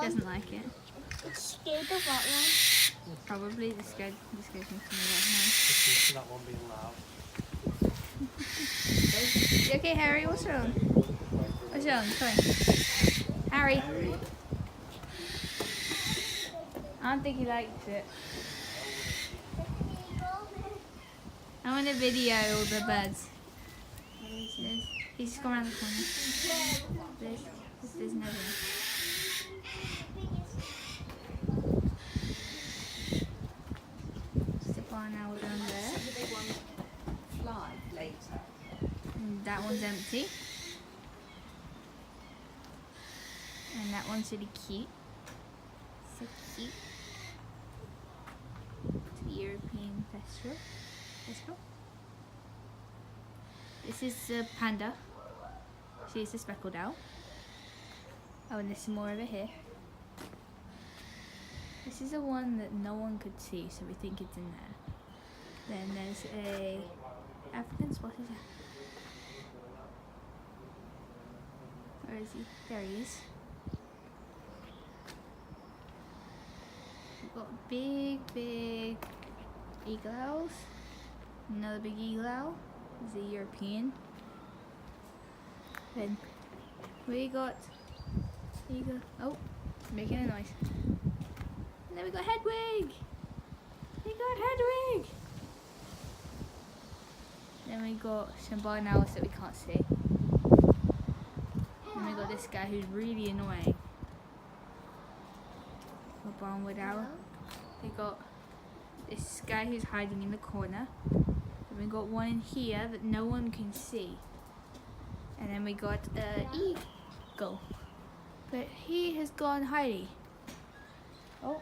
doesn't like it. Scared of what one? Probably the scared me to me right Listen to that one being loud. now. You okay, Harry? What's wrong? What's wrong? Come on. Harry. I don't think he likes it. I want to video all the birds. He's just going around the corner. There's no one. The barn owl down there. The big one fly later. And that one's empty. And that one's really cute. So cute. It's a European festival. This is a panda. She's a speckled owl. Oh, and there's some more over here. This is the one that no one could see, so we think it's in there. Then there's a African spotted owl. Where is he? There he is. We've got big eagle owls. Another big eagle owl. Is a European. Then we got eagle. Oh, making a noise. And then we got Hedwig. Then we got some barn owls that we can't see. And we got this guy who's really annoying. A barnwood owl. We got this guy who's hiding in the corner. And we got one in here that no one can see. And then we got an eagle. But he has gone hiding. Oh.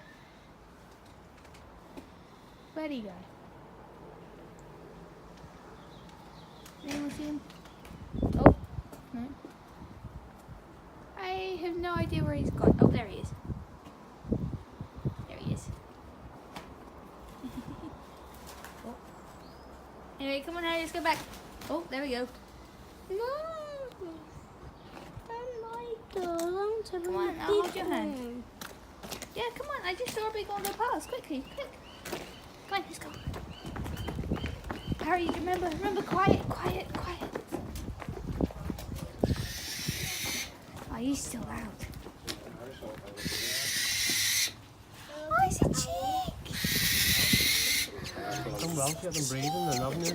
Where'd he go? Anyone see him? Oh, no. I have no idea where he's gone. Oh, there he is. There he is. Oh. Anyway, come on, Harry, let's go back. Oh, there we go. No. Come on, I'll hold your hand. Yeah, come on, I just saw a big one go past. Quickly, quick. Come on, let's go. Harry, remember, quiet. Oh, he's still out. Oh, he's a chick. Done well to get them breathing then, haven't you?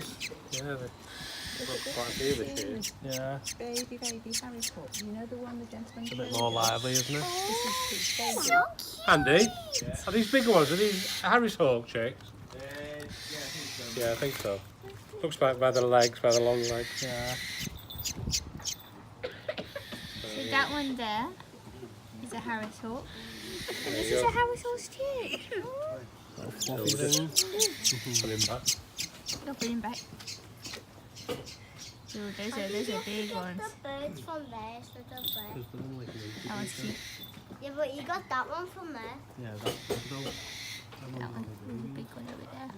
Yeah, they've got quite a few this year. Yeah. Baby Harry Potter. You know the one the gentleman. It's a bit more lively, isn't it? So cute. Andy, are these big ones? Are these Harris Hawk chicks? Yeah, I think so. Looks like by the legs, by the long legs. Yeah. So that one there is a Harris Hawk. And this is a Harris Hawk's chick. Fluffy thing. Put him back. Go put him back. Ooh, those are big ones. The birds from there, so the bird. That one's cute. Yeah, but you got that one from there. Yeah, that's good though. That one. There's a big one over there.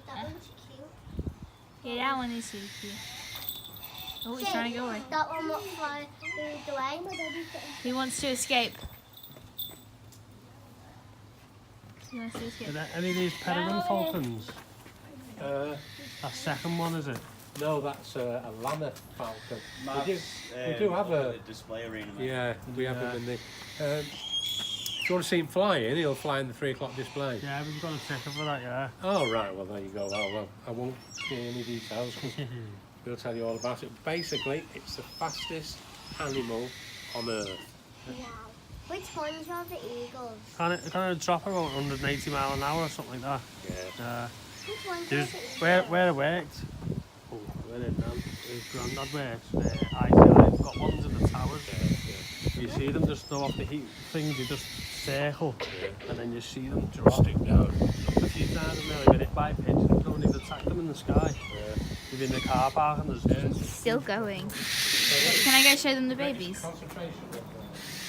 That one's cute. Yeah, that one is really cute. Oh, he's trying to go away. That one will fly the way. He wants to escape. He wants to escape. Are there any of these peregrine falcons? That second one, is it? No, that's a llama falcon. We do have a display arena. Yeah, we have them in the. If you want to see him flying, he'll fly in the 3 o'clock display. Yeah, we've got a ticket for that, yeah. Oh, right, well, there you go. Well, I won't give any details because we'll tell you all about it. Basically, it's the fastest animal on Earth. Wow. Which ones are the eagles? Can it drop about 180 mile an hour or something like that? Yeah. Which ones are There's, the eagles? where it worked, where it Grandad works, I've got ones in the towers. You see them just go off the heat thing, they just circle, and then you see them drop. Stick down. A few times I've nearly been hit by pigeons, and they've attacked them in the sky. They've in the car park and there's Still going. Can I go show them the babies?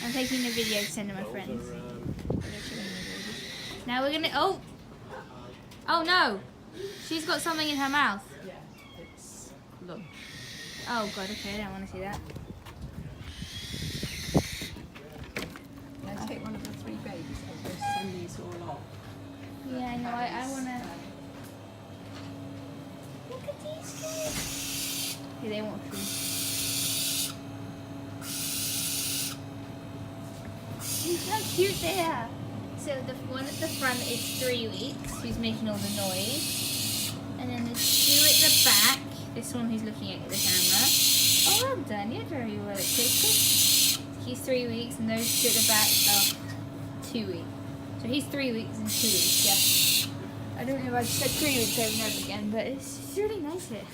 I'm taking a video to send to my friends. Now we're gonna. Oh no! She's got something in her mouth. Look. Oh god, okay, I don't want to see that. send these all off. Yeah, I know. I wanna. Look at these guys. Yeah, they want food. Look how cute they are. So the one at the front is 3 weeks, who's making all the noise, and then there's 2 at the back. This one who's looking at the camera. Oh, well done. You're very well equipped. He's 3 weeks, and those 2 at the back are 2 weeks. So he's 3 weeks and 2 weeks. Yeah. I don't know if I've said 3 weeks over and over again, but it's really nice here.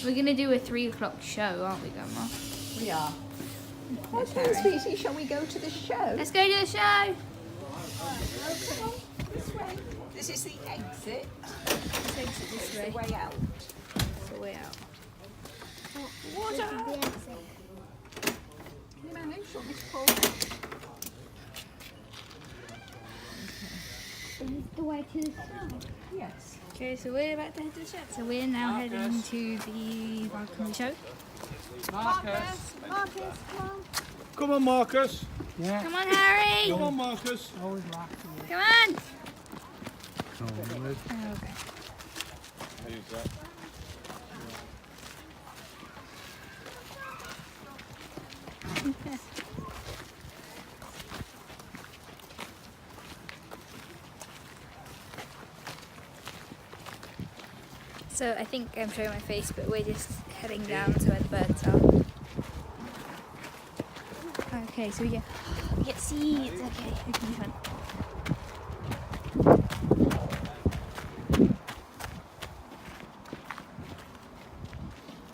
We're gonna do a 3 o'clock show, aren't we, Grandma? We are. Yes, Okay, Harry. sweetie, shall we go to the show? Let's go to the show. Come on, this way. This is the exit. Let's exit this The way. way out. It's the way out. What is the exit? Can you manage? Want me to pull? This is the way to the show. Yes. Okay, so we're about to head to the show. So we're now heading to the falconry show. Marcus, come on. Come on, Marcus. Come on, Harry. Come on, Marcus. Come on. Okay. So I think I'm showing my face, but we're just heading down to where the birds are. Okay, so we get seeds. Okay, we can hunt.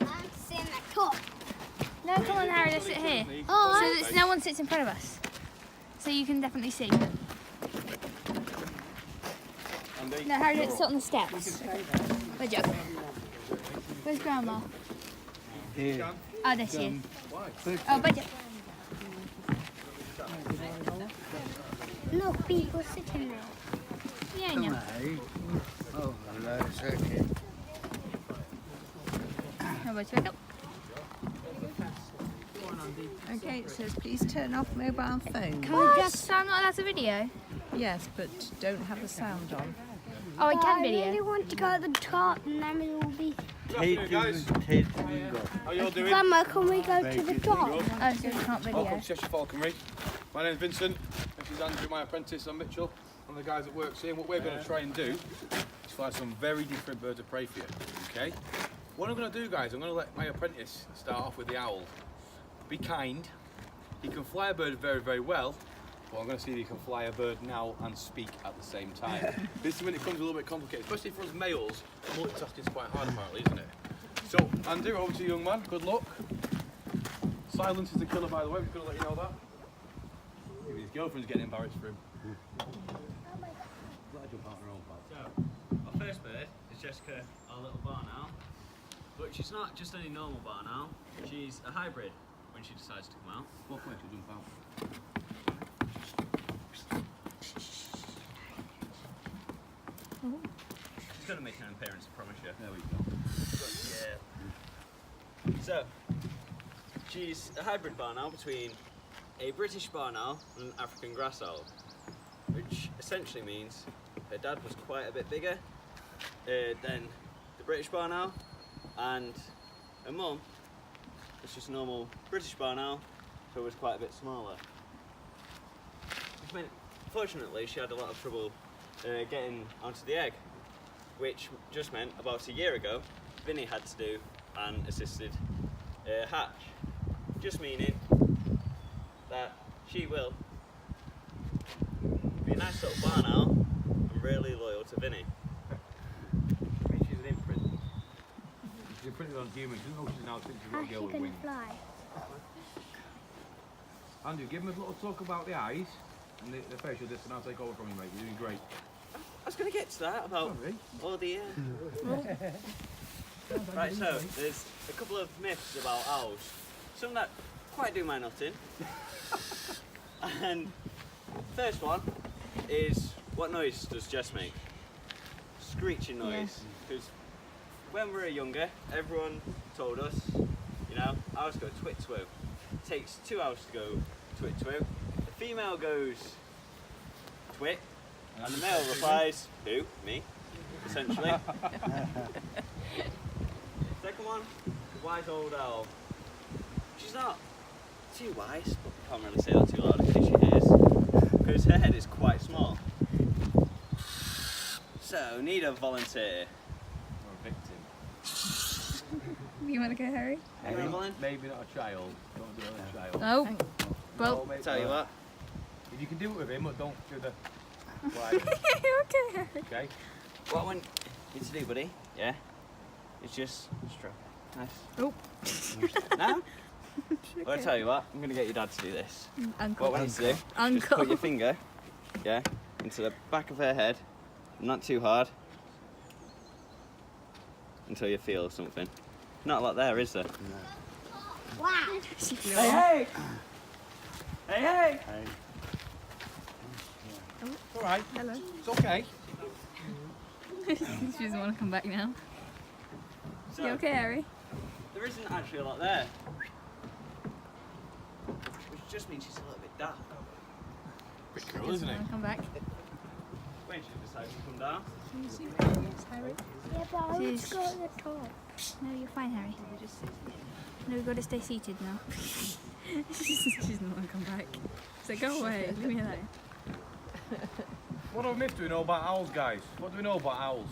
I'm sitting at the top. No, come on, Harry, let's sit here. Oh, So that no one sits in front of us. So you can definitely see. No, Harry, let's sit on the steps. Where'd you go? Where's Grandma? Here. Oh, there she is. Oh, but no people sitting there. yeah, I know. Oh, hello, it's okay. How about you? Okay, it says please turn off mobile phone. Can we just? So I'm not allowed to video? Yes, but don't have the sound on. Oh, I can I really video. want to go at the top and then it will be... How you all doing? Grandma, can we go to the top? Oh, so we can't video. Welcome to Cheshire Falconry. My name's Vincent. This is Andrew, my apprentice. I'm Mitchell. One of the guys that works here. And what we're going to try and do is fly some very different birds of prey for you. Okay? What I'm going to do, guys, I'm going to let my apprentice start off with the owl. Be kind. He can fly a bird very, very well. But I'm going to see if he can fly a bird now and speak at the same time. This is when it becomes a little bit complicated, especially for us males. Multitasking is quite hard, apparently, isn't it? So, Andrew, over to you, young man. Good luck. Silence is the killer, by the way. I'm just going to let you know that. Maybe his girlfriend's getting embarrassed for him. So, our first bird is Jessica, our little barn owl. But she's not just any normal barn owl, she's a hybrid when she decides to come out. Walk away, she'll jump out. She's going to make an appearance, I promise you. There we go. Yeah. So, she's a hybrid barn owl between a British barn owl and an African grass owl, which essentially means her dad was quite a bit bigger than the British barn owl, and her mum was just a normal British barn owl who was quite a bit smaller. Which meant, fortunately, she had a lot of trouble getting onto the egg, which just meant about a year ago, Vinny had to do an assisted hatch. Just meaning that she will be a nice little barn owl and really loyal to Vinny. I mean, she's an imprint. She's imprinted on humans. She doesn't know she's now thinks she's got a How girl she with can wings. fly? Andrew, give him a little talk about the eyes and the facial disc, and I'll take over from you, mate. You're doing great. I was going to get to that about Sorry. all the Right, so there's a couple of myths about owls. Some that quite do my nutting. And first one is, what noise does Jess make? Screeching noise. Because when we were younger, everyone told us, you know, owls go twit twoo. It takes 2 hours to go twit twoo. The female goes twit. And the male replies, who? Me, essentially. Second one, the wise old owl. She's not too wise, but I can't really say that too loud in case she hears, because her head is quite small. So, need a volunteer. Or a victim. You want to go, Harry? You want a volunteer? Maybe not a child. Don't do it with a child. Oh. Well. No, maybe Tell you what, if you can do it with him, but don't do the. Okay, Harry. Okay. what I want you to do, buddy, yeah, is just stroke. Nice. Oh. Now? Well, I'll tell you what, I'm going to get your dad to do this. Uncle. What I want you to do, just Uncle. put your finger, yeah, into the back of her head, not too hard, until you feel something. Not a lot there, is there? Wow. Hey, hey! Hey, hey! It's alright. Hello. It's okay. She doesn't want to come back now. So, You okay, Harry? there isn't actually a lot there. Which just means she's a little bit dark. Bit cool, Doesn't isn't it? want to come back. When she decides to come down. Yes, Harry. Yeah, but I want She's- to go at the top. No, you're fine, Harry. No, we've got to stay seated now. She doesn't want to come back. So go away. Leave me alone. What do we know about owls, guys? What do we know about owls?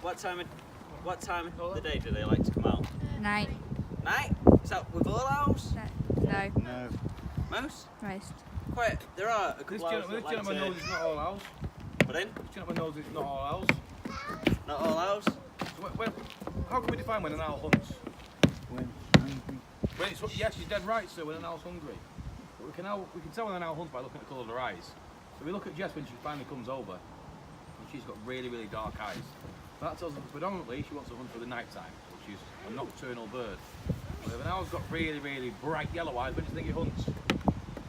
What time of the day do they like to come out? Night. Night? Is that with all owls? No. No. Most? Most. Quite. There are a This couple owls gentleman, that like knows it's not all owls. Put in? This gentleman knows it's not all owls. Not all owls? So how can we define when an owl hunts? When When it's, yes, she's dead right, sir, when an owl's hungry. But we can tell when an owl hunts by looking at the colour of her eyes. So we look at Jess when she finally comes over, and she's got really, really dark eyes. That tells us predominantly she wants to hunt for the night time, which is a nocturnal bird. But if an owl's got really, really bright yellow eyes, when do you think it hunts?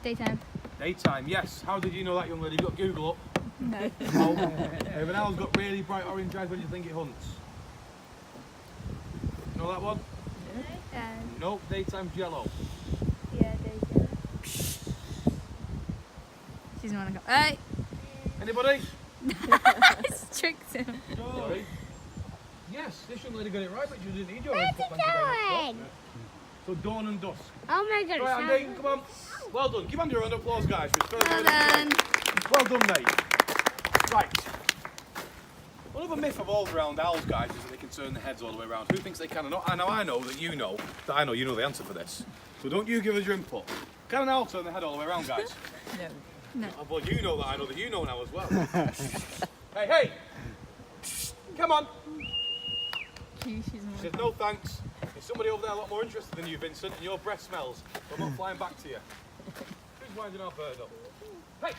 Daytime. Daytime, yes. How did you know that, young lady? You got Google up. No. Oh. If an owl's got really bright orange eyes, when do you think it hunts? Know that one? No, daytime's yellow. Yeah, daytime. She doesn't want to come. Hey! Anybody? It's tricked him. Sorry. Yes, this young lady got it right, but she didn't need your Where's input. it Thank you very much. going? So dawn and dusk. Oh my god, Right, it's Andy, not- come on. Well done. Give Andy a round of applause, guys. For his first Well word of done. strength. Well done, mate. Right. One of the myth evolved around owls, guys, is that they can turn their heads all the way around. Who thinks they can or not? I know that you know you know the answer for this. So don't you give us your input. Can an owl turn their head all the way around, guys? No. Oh, well, you know that. I know that you know now as well. Hey, hey! Come on. She doesn't She want says, to no thanks. There's somebody over there a lot more interested than you, Vincent, and your breath smells. So I'm not flying back to you. Who's winding our bird up? Hey!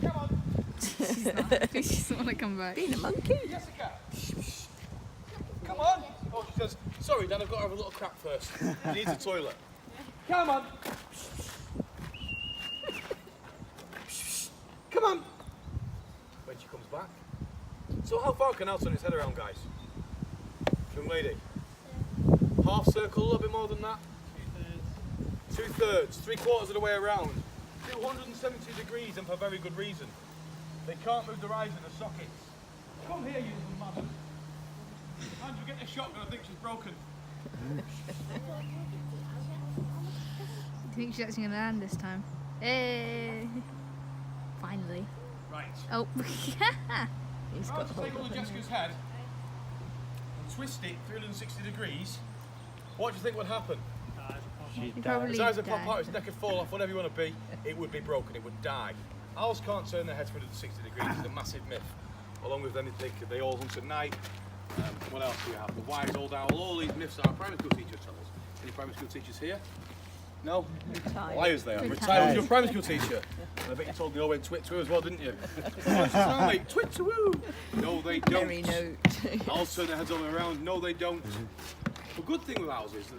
Come on! She's not. She doesn't want to come back. Being a monkey. Jessica! Come on! Oh, she says, sorry, Dad, I've got to have a little crap first. She needs a toilet. Come on! Come on! When she comes back. So how far can Al turn its head around, guys? Young lady? Half circle, a little bit more than that? 2/3, 3/4 of the way around. 270 degrees, and for very good reason. They can't move their eyes in the sockets. Come here, you little madam. Andrew, get the shotgun, I think she's broken. I think she's actually going to land this time. Hey. Finally. Right. Oh. He's I'll got just hold take hold of of him. Jessica's head and twist it 360 degrees. What do you think would happen? She You died. probably His eyes would pop die. out, his neck would fall off, whatever you want to be. It would be broken, it would die. Owls can't turn their heads 360 degrees, it's a massive myth. Along with them, they all hunt at night. What else do we have? The wise old owl, all these myths our primary school teachers tell us. Any primary school teachers here? No? Retired. Liars they are. Retired. Retired. Was your primary school teacher? And I bet you told me all went twit to as well, didn't you? What's your sound, mate? Twit to woo! No, they don't. Merry note. Owls turn their heads all the way around. No, they don't. The good thing with owls is that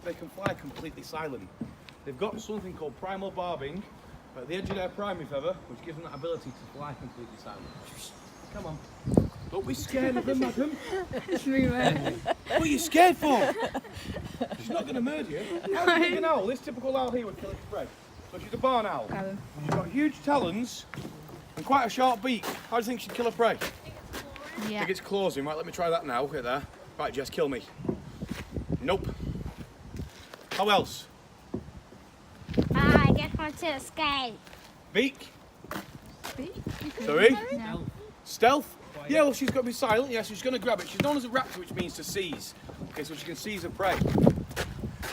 they can fly completely silent. They've got something called primal barbing at the edge of their primary feather, which gives them that ability to fly completely silent. Come on. Don't be scared of them, madam. What are you scared for? She's not going to murder you. How do you think an owl, this typical owl here, would kill its prey? So she's a barn owl. Grab him. She's got huge talons and quite a sharp beak. How do you think she'd kill a prey? Yeah. I think it's claws in. Right, let me try that now. Get there. Right, Jess, kill me. Nope. How else? I just want to escape. Beak? Sorry? No. Stealth? Yeah, well, she's got to be silent. Yeah, so she's going to grab it. She's known as a raptor, which means to seize. Okay, so she can seize a prey.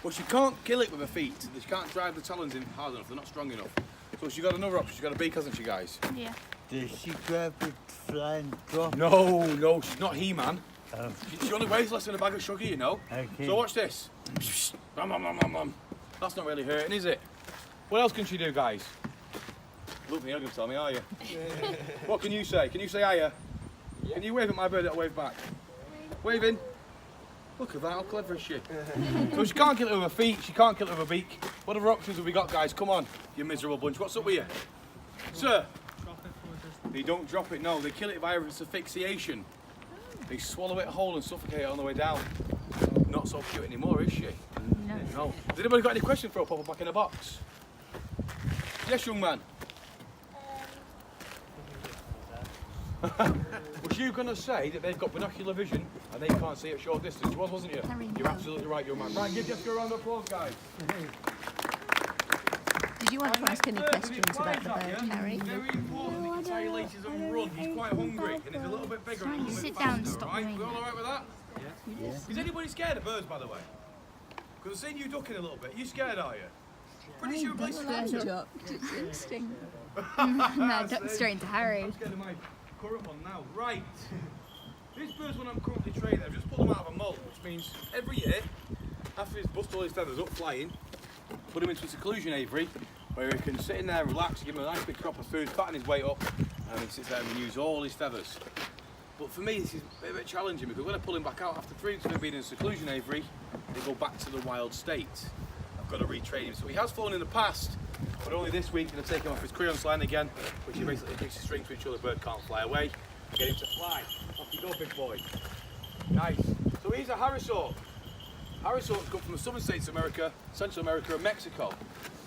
But she can't kill it with her feet. She can't drive the talons in hard enough. They're not strong enough. So she's got another option. She's got a beak, hasn't she, guys? Yeah. Does she grab it, fly and drop? No, she's not He-Man. Oh. She only weighs less than a bag of sugar, you know. Okay. So watch this. Nom, nom, nom, nom, nom. That's not really hurting, is it? What else can she do, guys? Look, you're not going to tell me, are you? What can you say? Can you say hiya? Yeah. Can you wave at my bird? I'll wave back. Waving. Look at that, how clever is she? So she can't kill it with her feet, she can't kill it with her beak. What other options have we got, guys? Come on, you miserable bunch. What's up with you? Sir? They don't drop it, no. They kill it via asphyxiation. They swallow it whole and suffocate it on the way down. Not so cute anymore, is she? No. Has anybody got any questions for her? Pop her back in a box. Yes, young man. Was you going to say that they've got binocular vision and they can't see at short distance? You was, wasn't you? You're absolutely right, young man. Right, give Jessica a round of applause, guys. Did you want to ask any questions about the bird, Harry? Very important that you tie your laces and run. He's quite hungry and he's a little bit bigger and a little bit Sit down and faster, stop right? doing We all that. alright with that? Yeah. Is anybody scared of birds, by the way? Because I've seen you ducking a little bit. Are you scared, are you? Pretty sure you're scared. It's instinct. No, straight into Harry. I'm scared of my current one now. Right. These birds, when I'm currently training, I've just put them out of a moult, which means every year, after he's busted all his feathers up flying, put him into a seclusion aviary, where he can sit in there, relax, give him a nice big crop of food, fatten his weight up, and he sits there and renews all his feathers. But for me, this is a bit challenging because when I pull him back out after 3 weeks of him being in a seclusion aviary, they go back to the wild state. I've got to retrain him. So he has flown in the past, but only this week, going to take him off his clearance line again, which he basically takes a string to ensure the bird can't fly away. Get him to fly. Off you go, big boy. Nice. So he's a harrisawk. Harrisawks come from the southern states of America, Central America and Mexico.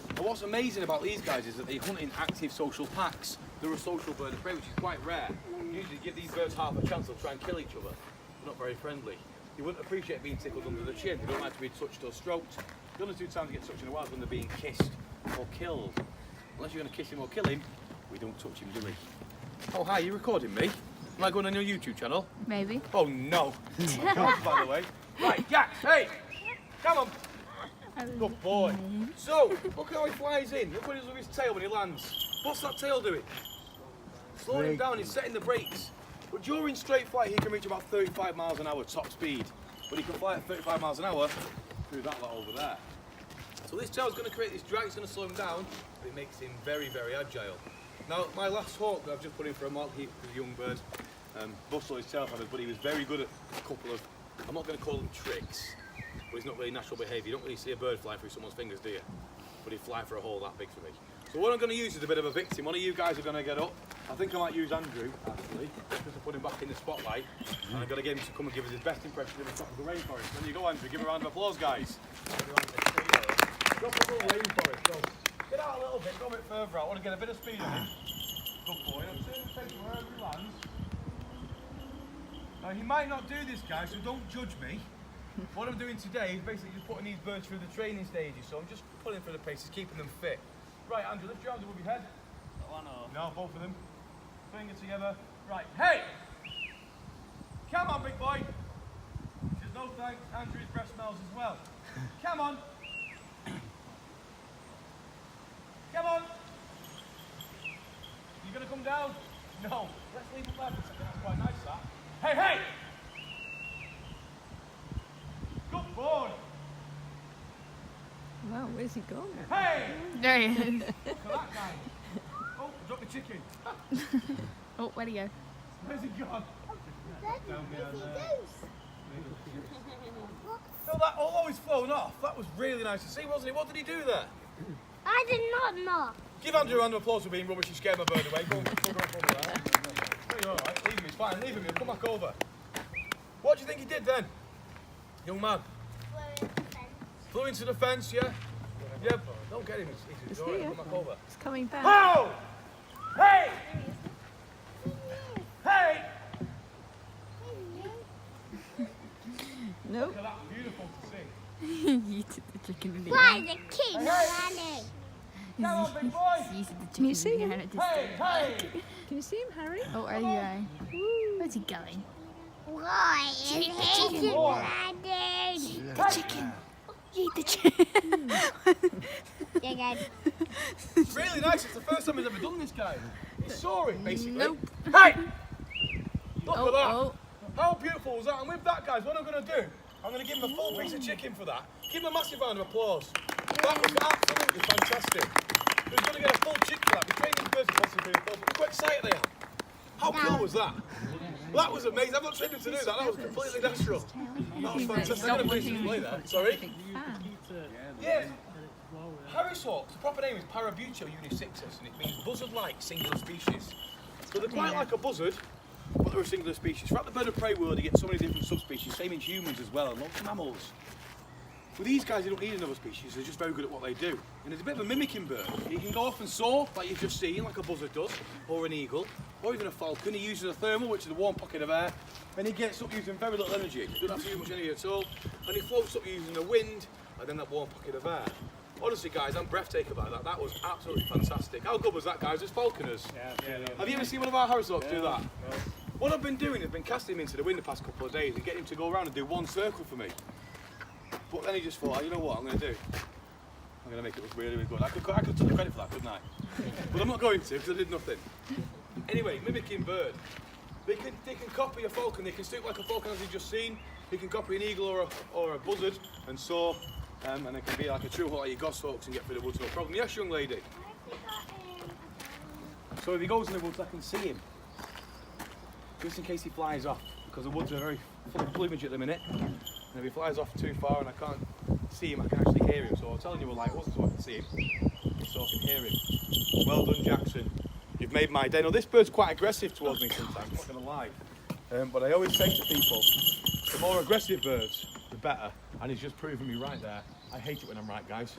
And what's amazing about these guys is that they hunt in active social packs. They're a social bird of prey, which is quite rare. Usually give these birds half a chance, they'll try and kill each other. They're not very friendly. You wouldn't appreciate being tickled under the chin. They don't like to be touched or stroked. The only 2 times they get touched in a while is when they're being kissed or killed. Unless you're going to kiss him or kill him, we don't touch him, do we? Oh, hi, you recording me? Am I going on your YouTube channel? Maybe. Oh, no. Oh, my God, by the way. Right, Jack, hey! Come on. Good boy. So, look how he flies in. Look what he does with his tail when he lands. What's that tail doing? Slowing him down, he's setting the brakes. But during straight flight, he can reach about 35 miles an hour top speed. But he can fly at 35 miles an hour through that lot over there. So this tail's going to create this drag, it's going to slow him down, but it makes him very, very agile. Now, my last hawk that I've just put in for a mock heat with a young bird, bustled his tail feathers, but he was very good at a couple of, I'm not going to call them tricks, but it's not really natural behaviour. You don't really see a bird fly through someone's fingers, do you? But he'd fly for a hole that big for me. So what I'm going to use is a bit of a victim. One of you guys are going to get up. I think I might use Andrew, actually, just to put him back in the spotlight. And I've got to get him to come and give us his best impression of the top of the rainforest. There you go, Andrew. Give him a round of applause, guys. Drop a little rainforest. Go. Get out a little bit. Go a bit further out. I want to get a bit of speed on him. Good boy. I'm turning the face wherever he lands. Now, he might not do this, guys, so don't judge me. What I'm doing today is basically just putting these birds through the training stages. So I'm just pulling through the paces, keeping them fit. Right, Andrew, lift your arms above your head. One or No, both of them. Finger together. Right, hey! Come on, big boy. Says no thanks. Andrew's breath smells as well. Come on. Come on. You gonna come down? No. Let's leave it there for a second. That's quite nice, that. Hey, hey! Good boy. Wow, where's he gone? Hey! There he is. Look at that guy. Oh, drop the chicken. Oh, where'd he go? Where's he gone? Down behind there. What? No, that always flown off. That was really nice to see, wasn't it? What did he do there? I did not know. Give Andrew a round of applause for being rubbish and scared my bird away. Go on, go there. No, you're alright. Leave him, he's fine. Leave him, he'll come back over. What do you think he did then? Young man. Flew into the fence, yeah? Yeah, don't get him. He's It's alright. here. Come back over. It's coming back. Oh! Hey! Hey! Nope. Look at that, beautiful to see. You took the chicken in the Why air. the king running? Come on, big boy! You took the chicken in the air at this Hey, stage. hey! Can you see him, Harry? Oh, are you going? Where's he going? Why is he running? The chicken. Eat the chicken. Again. It's really nice. It's the first time he's ever done this, guy. He saw it, basically. Nope. Hey! Look Oh, at that. oh. How beautiful was that? And with that, guys, what I'm going to do, I'm going to give him a full piece of chicken for that. Give him a massive round of applause. That was absolutely fantastic. He was going to get a full chicken for that. We trained these birds to possibly be Look how excited they are. How cool was that? That was amazing. I've not trained him to do that. That was completely natural. That was fantastic. I'm going to play that. Sorry? Yeah. Harris hawks, the proper name is Parabutio unisixus, and it means buzzard-like singular species. So they're quite like a buzzard, but they're a singular species. Throughout the bird of prey world, you get so many different subspecies, same in humans as well, and lots of mammals. With these guys, they don't need another species, they're just very good at what they do. And it's a bit of a mimicking bird. He can go off and soar, like you've just seen, like a buzzard does, or an eagle, or even a falcon. He uses a thermal, which is a warm pocket of air, and he gets up using very little energy. He doesn't have to use much energy at all, and he floats up using the wind, and then that warm pocket of air. Honestly, guys, I'm breathtaking about that. That was absolutely fantastic. How good was that, guys? It's falconers. Have you ever seen one of our Harris hawks do that? No. What I've been doing is been casting him into the wind the past couple of days and getting him to go around and do one circle for me. But then he just thought, oh, you know what I'm going to do? I'm going to make it look really, really good. I could take the credit for that, couldn't I? But I'm not going to, because I did nothing. Anyway, mimicking bird. They can copy a falcon. They can stoop like a falcon, as you've just seen. They can copy an eagle or a buzzard and soar. And it can be like a true hawk, like your goshawks, and get through the woods no problem. Yes, young lady. So if he goes in the woods, I can see him. Just in case he flies off, because the woods are very full of plumage at the minute. And if he flies off too far and I can't see him, I can actually hear him. So I'm telling you, we're like, wasn't so I can see him, so I can hear him. Well done, Jackson. You've made my day. Now this bird's quite aggressive towards me sometimes, I'm not going to lie. But I always say to people, the more aggressive birds, the better. And he's just proven me right there. I hate it when I'm right, guys.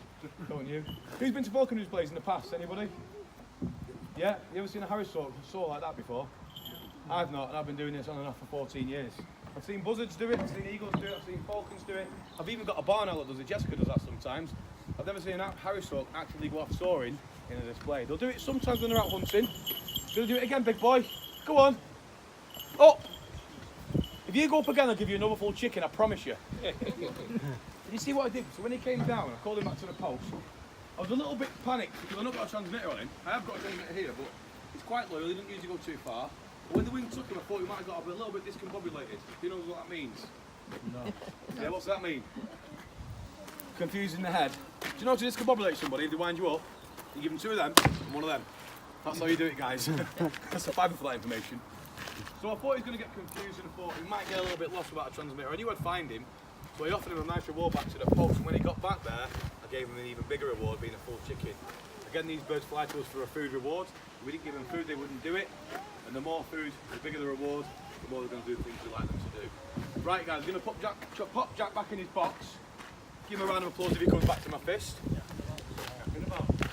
Don't you? Who's been to falconry displays in the past? Anybody? Yeah? You ever seen a Harris hawk soar like that before? I've not, and I've been doing this on and off for 14 years. I've seen buzzards do it, I've seen eagles do it, I've seen falcons do it. I've even got a barn owl that does it. Jessica does that sometimes. I've never seen a Harris hawk actually go off soaring in a display. They'll do it sometimes when they're out hunting. Gonna do it again, big boy. Go on. Up. If you go up again, I'll give you another full chicken, I promise you. You see what I did? So when he came down, I called him back to the post. I was a little bit panicked because I've not got a transmitter on him. I have got a transmitter here, but he's quite loyal. He doesn't usually go too far. But when the wind took him, I thought he might have got a little bit discombobulated. Who knows what that means? No. Yeah, what's that mean? Confusing the head. Do you know how to discombobulate somebody if they wind you up? You give them two of them and one of them. That's how you do it, guys. That's the fibre for that information. So I thought he was going to get confused and I thought he might get a little bit lost without a transmitter. I knew I'd find him. So I offered him a nice reward back to the post, and when he got back there, I gave him an even bigger reward, being a full chicken. Again, these birds fly to us for a food reward. If we didn't give them food, they wouldn't do it. And the more food, the bigger the reward, the more they're going to do the things we like them to do. Right, guys, we're going to pop Jack back in his box. Give him a round of applause if he comes back to my fist.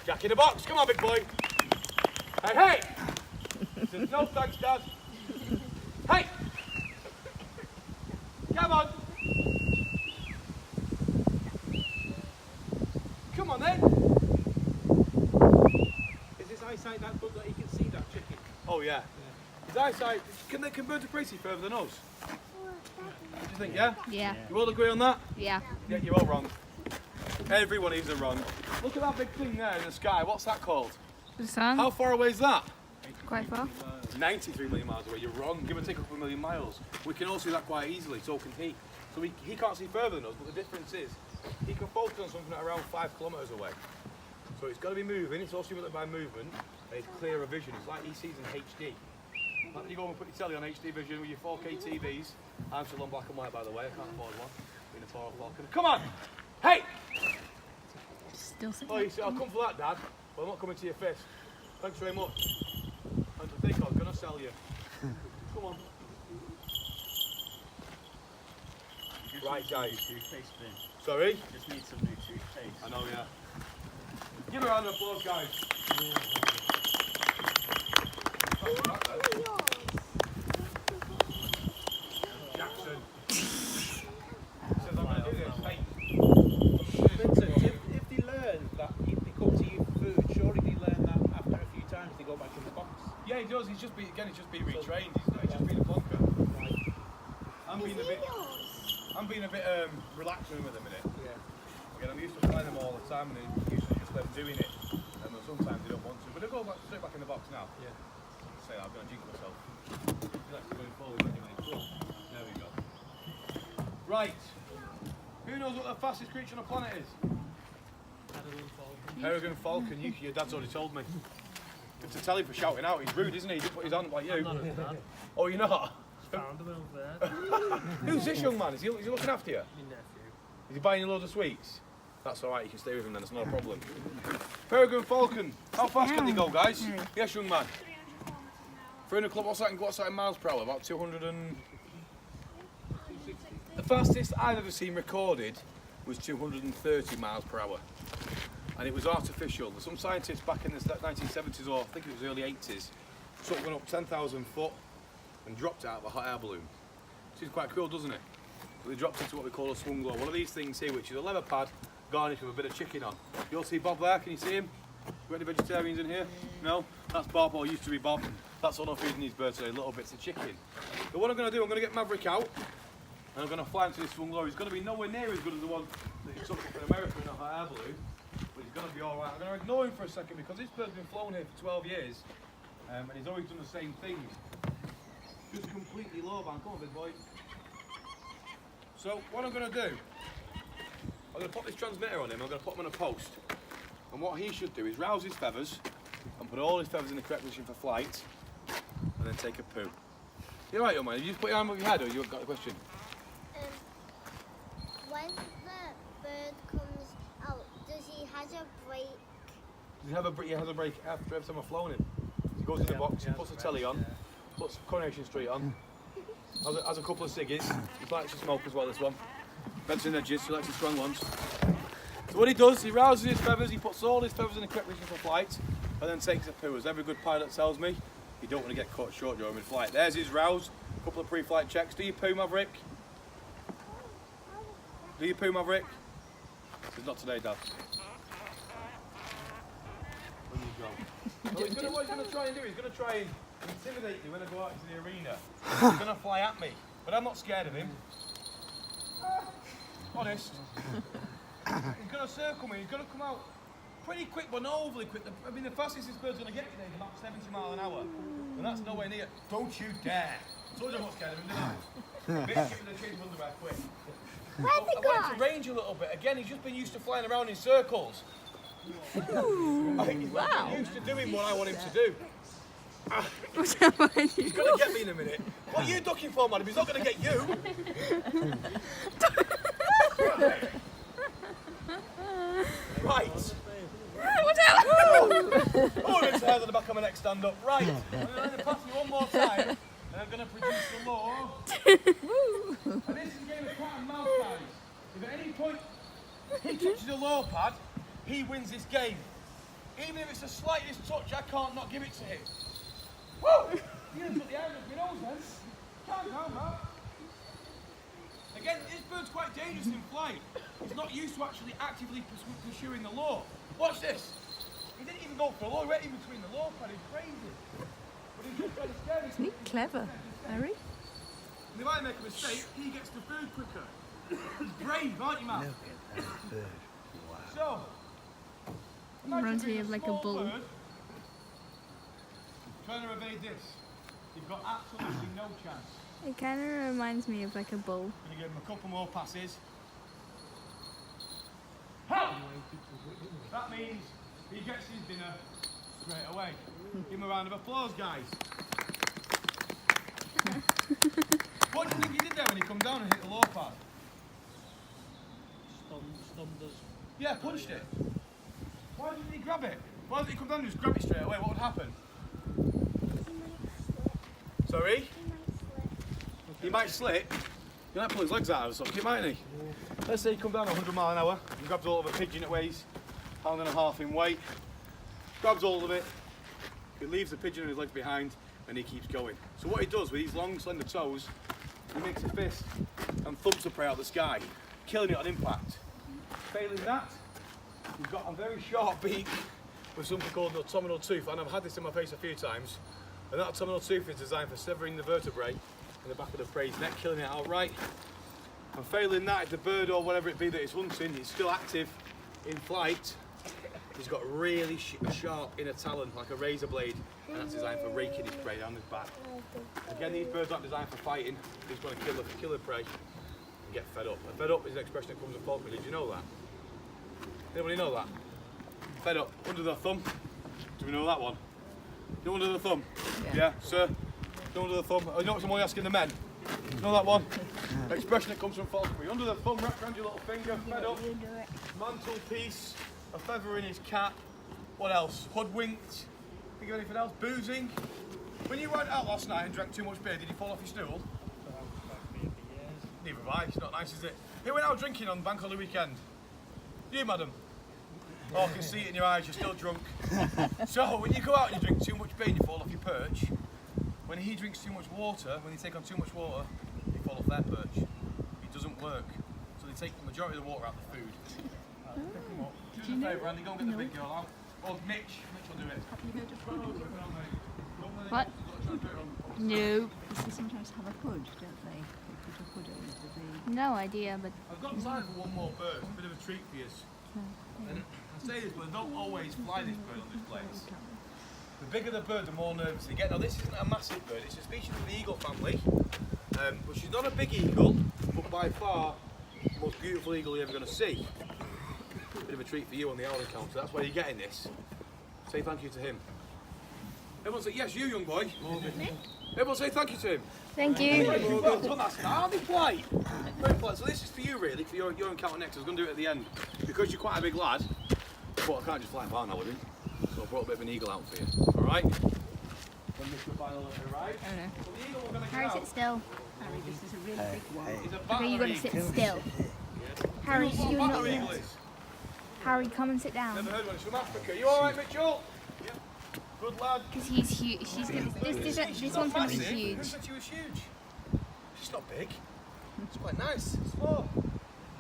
Jack in the box, come on, big boy. Hey, hey! He says, no thanks, Dad. Hey! Come on! Come on then! Is his eyesight that good that he can see that chicken? Oh yeah. His eyesight, can birds of prey see further than us? What do you think, yeah? Yeah. You all agree on that? Yeah. Yeah, you're all wrong. Every one of these are wrong. Look at that big thing there in the sky, what's that called? The sun? How far away is that? Quite far. 93 million miles away, you're wrong. Give or take a couple of million miles. We can all see that quite easily, so can he. So he can't see further than us, but the difference is, he can focus on something at around 5 kilometres away. So it's got to be moving, it's all stimulated by movement, and it's clearer vision. It's like he sees in HD. Like when you go and put your telly on HD vision with your 4K TVs. I'm still on black and white, by the way, I can't afford one. Being a 4 Falcon. Come on! Hey! Still sitting. Oh, you see, I'll come for that, Dad, but I'm not coming to your fist. Thanks very much. And I think I'm going to sell you. Come on. Right, guys. Toothpaste bin. Sorry? Just need some new toothpaste. I know, yeah. Give a round of applause, guys. Jackson. Says I'm going to do this. Hey. Vincent, if they learn that if they come to you for food, surely they learn that after a few times they go back in the box. Yeah, he does. He's just been retrained. He's just been a blocker. I'm being a bit relaxed with him at the minute. Yeah. Again, I'm used to playing them all the time, and usually just them doing it. And sometimes they don't want to, but they'll go straight back in the box now. Yeah. Say that, I'm going to jinx myself. He likes to go forward anyway. There we go. Right. Who knows what the fastest creature on the planet is? Peregrine falcon. Your dad's already told me. Good to tell him for shouting out. He's rude, isn't he? He didn't put his hand up like you. I'm not his dad. Oh, you're not? Found him over there. Who's this young man? Is he looking after you? My nephew. Is he buying you loads of sweets? That's alright, you can stay with him then, it's not a problem. Peregrine falcon. How fast can they go, guys? Yes, young man. 300 what's that in miles per hour? About 200 and... The fastest I've ever seen recorded was 230 miles per hour. And it was artificial. Some scientists back in the 1970s, or I think it was early 80s, sort of went up 10,000 foot and dropped it out of a hot air balloon. Seems quite cool, doesn't it? But they dropped into what we call a swung glow. One of these things here, which is a leather pad garnished with a bit of chicken on. You'll see Bob there, can you see him? Got any vegetarians in here? No? That's Bob, or used to be Bob. That's all I'm feeding these birds today, little bits of chicken. But what I'm going to do, I'm going to get Maverick out, and I'm going to fly into this swung glow. He's going to be nowhere near as good as the one that he took up in America in a hot air balloon, but he's going to be alright. I'm going to ignore him for a second because this bird's been flown here for 12 years, and he's always done the same thing. Just completely low man. Come on, big boy. So what I'm going to do, I'm going to put this transmitter on him, I'm going to put him on a post, and what he should do is rouse his feathers and put all his feathers in the correct position for flight, and then take a poo. You're right, young man. Have you just put your hand above your head, or you got a question? When the bird comes out, does he have a break? Does he have a break after every time I've flown him? He goes in the box, he puts the telly on, puts Coronation Street on, has a couple of ciggies. He likes to smoke as well, this one. Fencing edges, he likes the strong ones. So what he does, he rouses his feathers, he puts all his feathers in the correct position for flight, and then takes a poo. As every good pilot tells me, you don't want to get caught short during flight. There's his rouse, a couple of pre-flight checks. Do you poo, Maverick? Do you poo, Maverick? It's not today, Dad. When you go. Well, what he's going to try and do, he's going to try and intimidate me when I go out into the arena. He's going to fly at me, but I'm not scared of him. Honest. He's going to circle me, he's going to come out pretty quick, but not overly quick. I mean, the fastest this bird's going to get today is about 70 miles an hour, and that's nowhere near. Don't you dare! I told you I'm not scared of him, didn't I? Bitch, give me the change of underwear quick. I want him to range a little bit. Again, he's just been used to flying around in circles. I think he's been used to doing what I want him to do. He's going to get me in a minute. What are you ducking for, madam? He's not going to get you. Right. Oh, it's hairs on the back of my neck, stand up. Right. I'm going to pass you one more time, and I'm going to produce the law. And this is a game of cat and mouse, guys. If at any point he touches a law pad, he wins this game. Even if it's the slightest touch, I can't not give it to him. Woo! You didn't put the air up your nose then. Calm down, man. Again, this bird's quite dangerous in flight. He's not used to actually actively pursuing the law. Watch this. He didn't even go for a law, he went in between the law pad. He's crazy. But he's just very scary. Isn't he clever, Harry? And if I make a mistake, he gets the food quicker. He's brave, aren't you, man? So, Reminds me of like a bull. bird trying to evade this. You've got absolutely no chance. It kind of reminds me of like a bull. Gonna give him a couple more passes. Ha! That means he gets his dinner straight away. Give him a round of applause, guys. What do you think he did there when he come down and hit the law pad? Stunned us. Yeah, punched it. Why didn't he grab it? Why didn't he come down and just grab it straight away? What would happen? Sorry? He might slip. He might pull his legs out or something, mightn't he? Let's say he come down 100 miles an hour and grabs all of a pigeon that weighs 1.5 in weight. Grabs hold of it, he leaves the pigeon and his legs behind, and he keeps going. So what he does with these long slender toes, he makes a fist and thumps the prey out of the sky, killing it on impact. Failing that, he's got a very sharp beak with something called an autumnal tooth, and I've had this in my face a few times. And that autumnal tooth is designed for severing the vertebrae in the back of the prey's neck, killing it outright. And failing that, if the bird or whatever it be that it's hunting is still active in flight, he's got really sharp inner talon, like a razor blade, and that's designed for raking his prey down his back. Again, these birds aren't designed for fighting, they're just going to kill the prey and get fed up. And fed up is an expression that comes from falconry. Did you know that? Anybody know that? Fed up, under the thumb. Do we know that one? You know under the thumb? Yeah, sir. You know under the thumb? Oh, you know what someone asking the men? You know that one? Expression that comes from falconry. Under the thumb, wrapped around your little finger, fed up. Mantelpiece, a feather in his cap. What else? Hoodwinked. Think of anything else? Boozing. When you went out last night and drank too much beer, did you fall off your stool? Neither have I. It's not nice, is it? Who went out drinking on bank holiday weekend? You, madam? Oh, I can see it in your eyes, you're still drunk. So, when you go out and you drink too much beer and you fall off your perch, when he drinks too much water, when they take on too much water, they fall off their perch. It doesn't work. So they take the majority of the water out of the food. Do us a favour, Andy, go and get the big girl out. Oh, Mitch will do it. What? No. They sometimes have a hood, don't they? They put a hood over the... No idea, but I've got time for one more bird, a bit of a treat for you. And I say this, but I don't always fly this bird on this place. The bigger the bird, the more nervous they get. Now this isn't a massive bird, it's a species of the eagle family. But she's not a big eagle, but by far the most beautiful eagle you're ever going to see. Bit of a treat for you on the owl encounter, that's why you're getting this. Say thank you to him. Everyone say, yes, you young boy. Everyone say thank you to him. thank you. Well done, that's how they polite. Very polite. So this is for you really, for your encounter next. I was going to do it at the end. Because you're quite a big lad, but I can't just fly far now with him. So I brought a bit of an eagle out for you. Alright? When this your final right? Oh no. So the eagle we're going to Harry, sit still. Harry, this is a really big one. He's a Okay, batter you gotta eagle. sit still. Harry, What you're a not batter eagle there. is? Harry, come and sit down. Never heard one. It's from Africa. You alright, Mitchell? Yeah. Good lad. Because he's huge. She's gonna. This one's gonna be Who huge. said she was huge? She's not big. It's quite nice. It's small.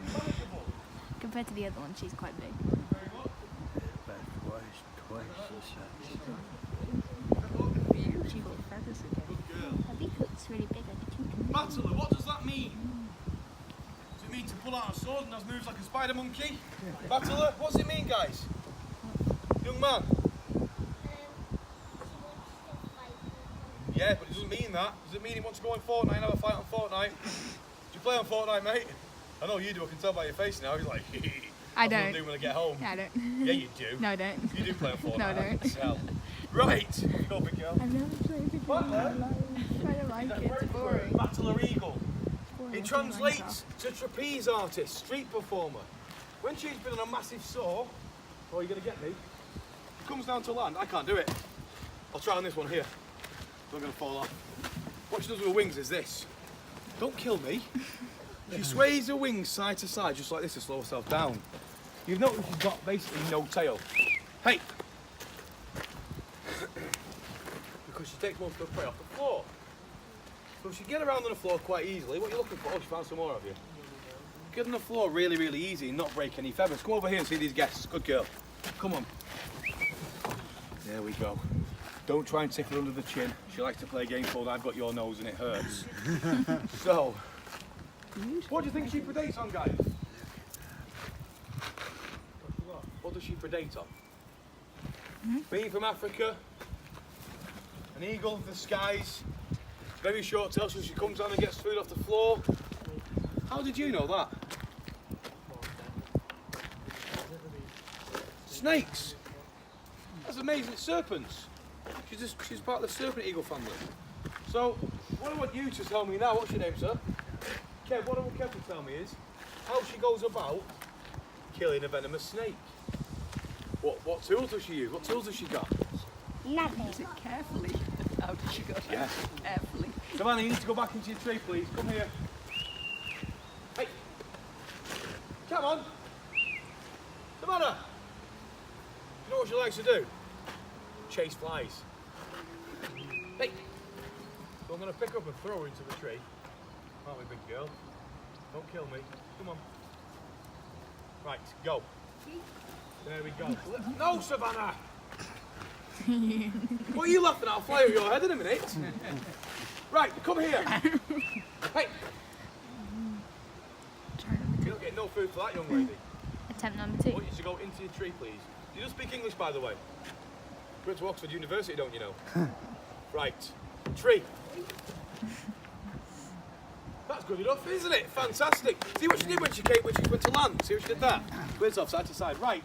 Manageable. Compared to the other one, she's quite big. Very good. About twice the size. Beautiful feathers again. Good girl. Her beak looks really big. I think. Battler, what does that mean? Does it mean to pull out a sword and has moves like a spider monkey? Battler, what's it mean, guys? Young man? Yeah, but it doesn't mean that. Does it mean he wants to go on Fortnite and have a fight on Fortnite? Do you play on Fortnite, mate? I know you do, I can tell by your face now. He's like, I that's what I'm don't. doing when I get home. I don't. Yeah, you do. No, I don't. You do play on Fortnite. No, I don't. I can tell. Right, go big girl. I've never played before. Battler? I don't like it. It's boring. Battler Eagle. Boring. It translates to trapeze artist, street performer. When she's been on a massive saw, oh, you're going to get me? She comes down to land. I can't do it. I'll try on this one here. I'm going to fall off. What she does with her wings is this. Don't kill me. She sways her wings side to side, just like this, to slow herself down. You've noticed she's got basically no tail. Hey! Because she takes most of her prey off the floor. So she can get around on the floor quite easily. What are you looking for? Oh, she found some more of you. Get on the floor really, really easy and not break any feathers. Come over here and see these guests. Good girl. Come on. There we go. Don't try and tickle her under the chin. She likes to play a game called I've Got Your Nose and It Hurts. So, what do you think she predates on, guys? What does she predate on? Being from Africa, an eagle of the skies, very short tail, so she comes down and gets food off the floor. How did you know that? Snakes. That's amazing. It's serpents. She's part of the serpent eagle family. So, what I want you to tell me now, what's your name, sir? Kev, what I want Kev to tell me is how she goes about killing a venomous snake. What tools does she use? What tools has she got? Nothing. Is it carefully? How did she go? Yeah. Carefully. Savannah, you need to go back into your tree, please. Come here. Hey. Come on. Savannah. You know what she likes to do? Chase flies. Hey! So I'm going to pick up and throw her into the tree. Aren't we, big girl? Don't kill me. Come on. Right, go. There we go. No, Savannah! What are you laughing at? I'll fly over your head in a minute. Right, come here. Hey! You don't get no food for that, young lady. Attempt number I 2. want you to go into your tree, please. You do speak English, by the way. You went to Oxford University, don't you know? Right. Tree. That's good enough, isn't it? Fantastic. See what she did when she went to land? See what she did there? Where's off side to side. Right.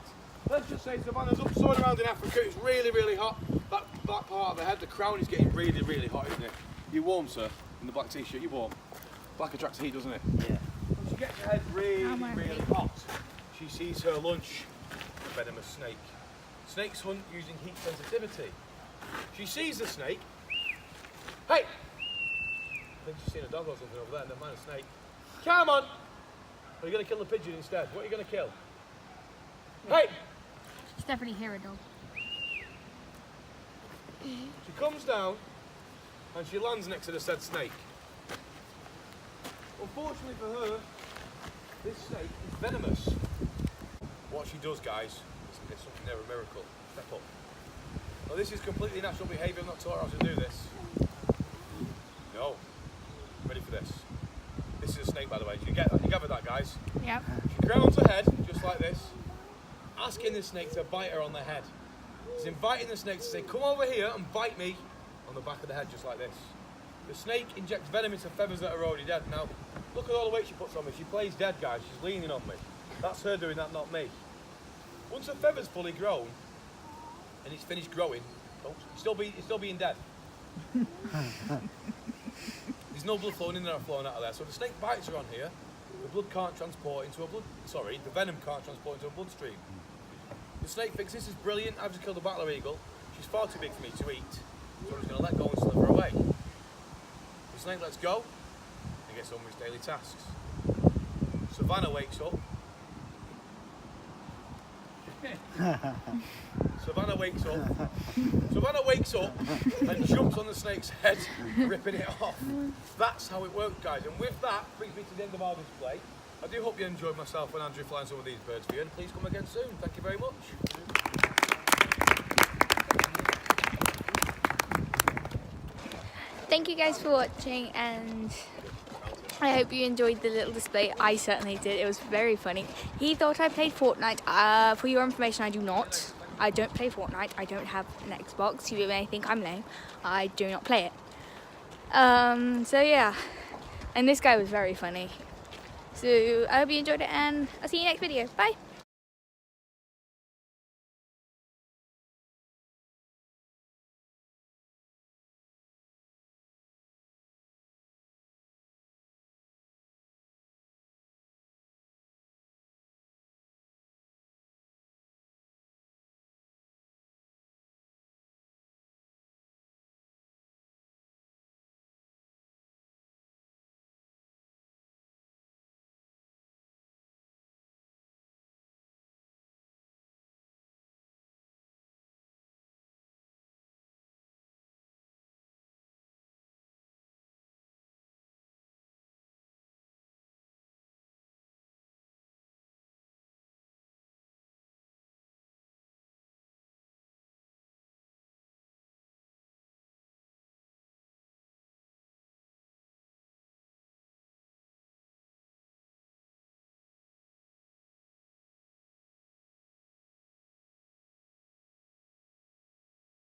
Let's just say Savannah's up soaring around in Africa. It's really, really hot. That part of her head, the crown is getting really, really hot, isn't it? You warm, sir? In the black t-shirt, you warm? Black attracts heat, doesn't it? Yeah. When she gets her head really, really hot, she sees her lunch, a venomous snake. Snakes hunt using heat sensitivity. She sees the snake. Hey! I think she's seen a dog or something over there, never mind a snake. Come on! Or are you going to kill the pigeon instead? What are you going to kill? Hey! She's definitely hear a dog. She comes down and she lands next to the said snake. Unfortunately for her, this snake is venomous. What she does, guys, is something near a miracle. Step up. Now this is completely natural behaviour, I'm not taught how to do this. No. Ready for this? This is a snake, by the way. You gather that, guys? Yep. She grounds her head, just like this, asking the snake to bite her on the head. She's inviting the snake to say, come over here and bite me on the back of the head, just like this. The snake injects venom into feathers that are already dead. Now, look at all the weight she puts on me. She plays dead, guys. She's leaning on me. That's her doing that, not me. Once her feather's fully grown, and it's finished growing, it's still being dead. There's no blood flowing in there or flowing out of there. So if the snake bites her on here, the venom can't transport into a bloodstream. The snake thinks this is brilliant. I've just killed a battler eagle. She's far too big for me to eat. So I'm just going to let go and slip her away. The snake lets go and gets on with its daily tasks. Savannah wakes up. Savannah wakes up and jumps on the snake's head, ripping it off. That's how it works, guys. And with that, brings me to the end of our display. I do hope you enjoyed myself and Andrew flying some of these birds for you, and please come again soon. Thank you very much. Thank you guys for watching, and I hope you enjoyed the little display. I certainly did. It was very funny. He thought I played Fortnite. For your information, I do not. I don't play Fortnite. I don't have an Xbox. You may think I'm lame. I do not play it. So yeah. And this guy was very funny. So I hope you enjoyed it, and I'll see you next video. Bye.